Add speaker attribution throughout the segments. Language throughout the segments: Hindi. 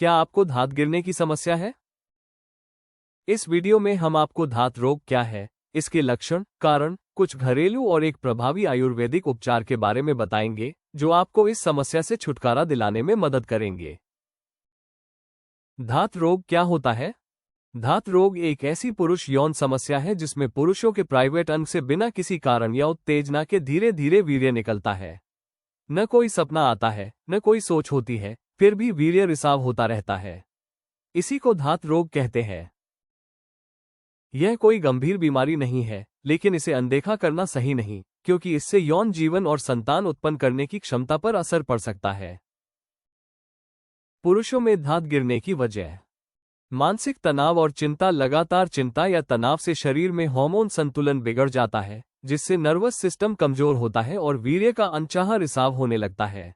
Speaker 1: क्या आपको धात गिरने की समस्या है? इस वीडियो में हम आपको धात रोग क्या है, इसके लक्षण, कारण, कुछ घरेलू और एक प्रभावी आयुर्वेदिक उपचार के बारे में बताएंगे, जो आपको इस समस्या से छुटकारा दिलाने में मदद करेंगे। धात रोग क्या होता है? धात रोग एक ऐसी पुरुष यौन समस्या है जिसमें पुरुषों के प्राइवेट अंग से बिना किसी कारण या उत्तेजना के धीरे धीरे वीर्य निकलता है। न कोई सपना आता है, न कोई सोच होती है, फिर भी वीर्य रिसाव होता रहता है। इसी को धात रोग कहते हैं। यह कोई गंभीर बीमारी नहीं है, लेकिन इसे अनदेखा करना सही नहीं, क्योंकि इससे यौन जीवन और संतान उत्पन्न करने की क्षमता पर असर पड़ सकता है। पुरुषों में धात गिरने की वजह: मानसिक तनाव और चिंता। लगातार चिंता या तनाव से शरीर में हार्मोन संतुलन बिगड़ जाता है, जिससे नर्वस सिस्टम कमजोर होता है और वीर्य का अनचाहा रिसाव होने लगता है।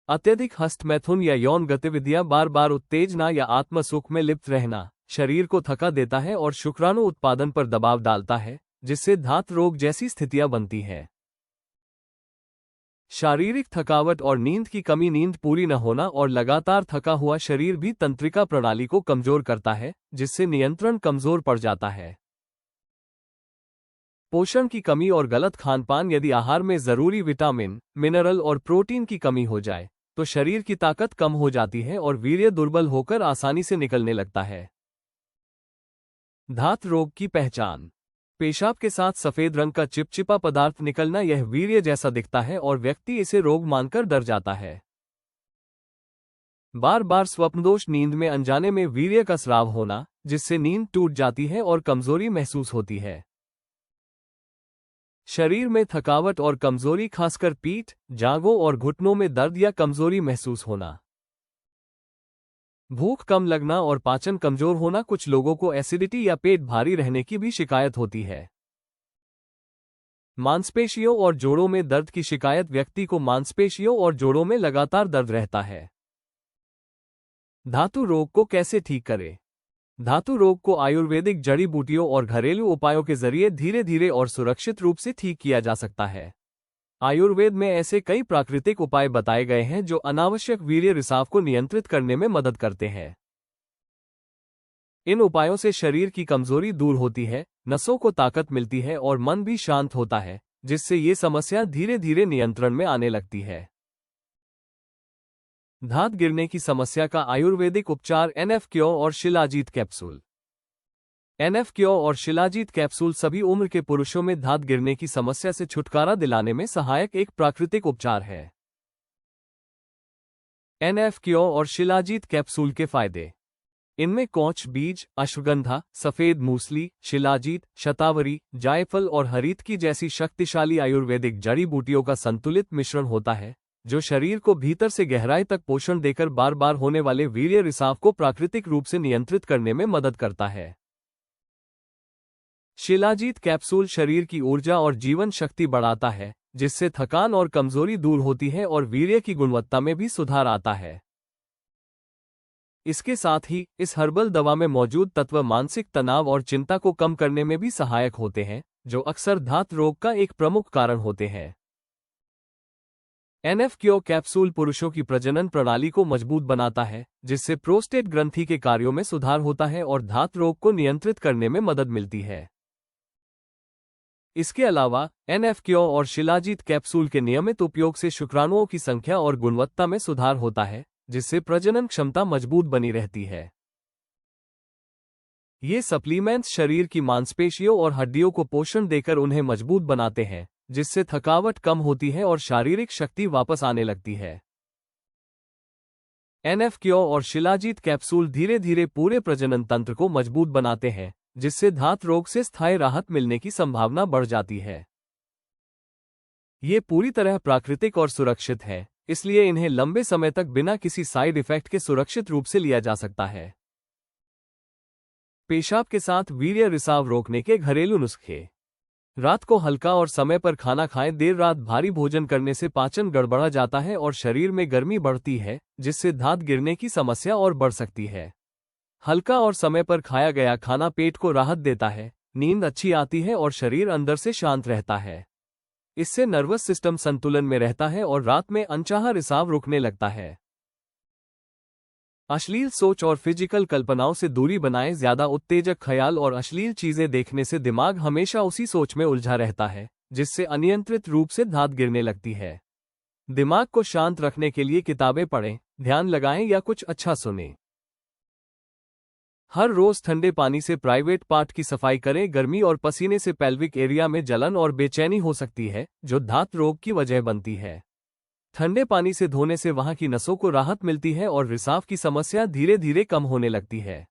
Speaker 1: अत्यधिक हस्तमैथुन या यौन गतिविधियां, बार बार उत्तेजना या आत्मसुख में लिप्त रहना शरीर को थका देता है और शुक्राणु उत्पादन पर दबाव डालता है, जिससे धात रोग जैसी स्थितियां बनती हैं। शारीरिक थकावट और नींद की कमी। नींद पूरी न होना और लगातार थका हुआ शरीर भी तंत्रिका प्रणाली को कमजोर करता है, जिससे नियंत्रण कमजोर पड़ जाता है। पोषण की कमी और गलत खानपान। यदि आहार में जरूरी विटामिन, मिनरल और प्रोटीन की कमी हो जाए तो शरीर की ताकत कम हो जाती है और वीर्य दुर्बल होकर आसानी से निकलने लगता है। धात रोग की पहचान: पेशाब के साथ सफेद रंग का चिपचिपा पदार्थ निकलना। यह वीर्य जैसा दिखता है और व्यक्ति इसे रोग मानकर डर जाता है। बार बार स्वप्नदोष। नींद में अनजाने में वीर्य का स्राव होना, जिससे नींद टूट जाती है और कमजोरी महसूस होती है। शरीर में थकावट और कमजोरी, खासकर पीठ, जांघों और घुटनों में दर्द या कमजोरी महसूस होना। भूख कम लगना और पाचन कमजोर होना। कुछ लोगों को एसिडिटी या पेट भारी रहने की भी शिकायत होती है। मांसपेशियों और जोड़ों में दर्द की शिकायत। व्यक्ति को मांसपेशियों और जोड़ों में लगातार दर्द रहता है। धातु रोग को कैसे ठीक करें? धातु रोग को आयुर्वेदिक जड़ी बूटियों और घरेलू उपायों के जरिए धीरे धीरे और सुरक्षित रूप से ठीक किया जा सकता है। आयुर्वेद में ऐसे कई प्राकृतिक उपाय बताए गए हैं जो अनावश्यक वीर्य रिसाव को नियंत्रित करने में मदद करते हैं। इन उपायों से शरीर की कमजोरी दूर होती है, नसों को ताकत मिलती है और मन भी शांत होता है, जिससे ये समस्या धीरे धीरे नियंत्रण में आने लगती है। धात गिरने की समस्या का आयुर्वेदिक उपचार: NF-क्यो और शिलाजीत कैप्सूल। NF-क्यो और शिलाजीत कैप्सूल सभी उम्र के पुरुषों में धात गिरने की समस्या से छुटकारा दिलाने में सहायक एक प्राकृतिक उपचार है। NF-क्यो और शिलाजीत कैप्सूल के फायदे: इनमें कौच बीज, अश्वगंधा, सफेद मूसली, शिलाजीत, शतावरी, जायफल और हरीतकी जैसी शक्तिशाली आयुर्वेदिक जड़ी बूटियों का संतुलित मिश्रण होता है, जो शरीर को भीतर से गहराई तक पोषण देकर बार बार होने वाले वीर्य रिसाव को प्राकृतिक रूप से नियंत्रित करने में मदद करता है। शिलाजीत कैप्सूल शरीर की ऊर्जा और जीवन शक्ति बढ़ाता है, जिससे थकान और कमजोरी दूर होती है और वीर्य की गुणवत्ता में भी सुधार आता है। इसके साथ ही इस हर्बल दवा में मौजूद तत्व मानसिक तनाव और चिंता को कम करने में भी सहायक होते हैं, जो अक्सर धात रोग का एक प्रमुख कारण होते हैं। NF-क्यो कैप्सूल पुरुषों की प्रजनन प्रणाली को मजबूत बनाता है, जिससे प्रोस्टेट ग्रंथि के कार्यों में सुधार होता है और धात रोग को नियंत्रित करने में मदद मिलती है। इसके अलावा NF-क्यो और शिलाजीत कैप्सूल के नियमित उपयोग से शुक्राणुओं की संख्या और गुणवत्ता में सुधार होता है, जिससे प्रजनन क्षमता मजबूत बनी रहती है। ये सप्लीमेंट्स शरीर की मांसपेशियों और हड्डियों को पोषण देकर उन्हें मजबूत बनाते हैं, जिससे थकावट कम होती है और शारीरिक शक्ति वापस आने लगती है। NF-क्यो और शिलाजीत कैप्सूल धीरे धीरे पूरे प्रजनन तंत्र को मजबूत बनाते हैं, जिससे धात रोग से स्थायी राहत मिलने की संभावना बढ़ जाती है। ये पूरी तरह प्राकृतिक और सुरक्षित है, इसलिए इन्हें लंबे समय तक बिना किसी साइड इफेक्ट के सुरक्षित रूप से लिया जा सकता है। पेशाब के साथ वीर्य रिसाव रोकने के घरेलू नुस्खे: रात को हल्का और समय पर खाना खाएं। देर रात भारी भोजन करने से पाचन गड़बड़ा जाता है और शरीर में गर्मी बढ़ती है, जिससे धात गिरने की समस्या और बढ़ सकती है। हल्का और समय पर खाया गया खाना पेट को राहत देता है, नींद अच्छी आती है और शरीर अंदर से शांत रहता है। इससे नर्वस सिस्टम संतुलन में रहता है और रात में अनचाहा रिसाव रुकने लगता है। अश्लील सोच और फिजिकल कल्पनाओं से दूरी बनाएं। ज्यादा उत्तेजक ख्याल और अश्लील चीजें देखने से दिमाग हमेशा उसी सोच में उलझा रहता है, जिससे अनियंत्रित रूप से धात गिरने लगती है। दिमाग को शांत रखने के लिए किताबें पढ़ें, ध्यान लगाएं या कुछ अच्छा सुनें। हर रोज ठंडे पानी से प्राइवेट पार्ट की सफाई करें। गर्मी और पसीने से पेल्विक एरिया में जलन और बेचैनी हो सकती है, जो धात रोग की वजह बनती है। ठंडे पानी से धोने से वहां की नसों को राहत मिलती है और रिसाव की समस्या धीरे धीरे कम होने लगती है।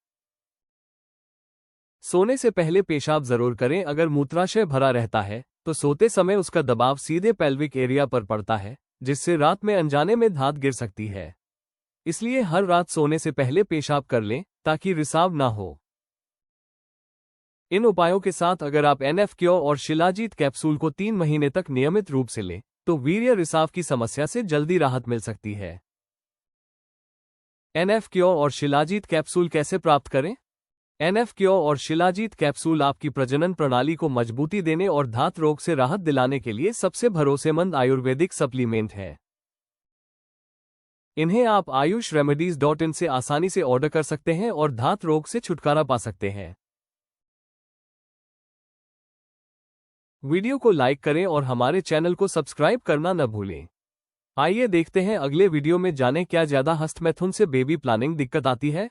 Speaker 1: सोने से पहले पेशाब जरूर करें। अगर मूत्राशय भरा रहता है तो सोते समय उसका दबाव सीधे पेल्विक एरिया पर पड़ता है, जिससे रात में अनजाने में धात गिर सकती है। इसलिए हर रात सोने से पहले पेशाब कर लें ताकि रिसाव ना हो। इन उपायों के साथ अगर आप NF क्योर और शिलाजीत कैप्सूल को 3 महीने तक नियमित रूप से लें तो वीर्य रिसाव की समस्या से जल्दी राहत मिल सकती है। NF क्योर और शिलाजीत कैप्सूल कैसे प्राप्त करें? NF क्योर और शिलाजीत कैप्सूल आपकी प्रजनन प्रणाली को मजबूती देने और धात रोग से राहत दिलाने के लिए सबसे भरोसेमंद आयुर्वेदिक सप्लीमेंट है। इन्हें आप ayushremedies.in से आसानी से ऑर्डर कर सकते हैं और धात रोग से छुटकारा पा सकते हैं। वीडियो को लाइक करें और हमारे चैनल को सब्सक्राइब करना न भूलें। आइए देखते हैं अगले वीडियो में जानें क्या ज्यादा हस्तमैथुन से बेबी प्लानिंग दिक्कत आती है।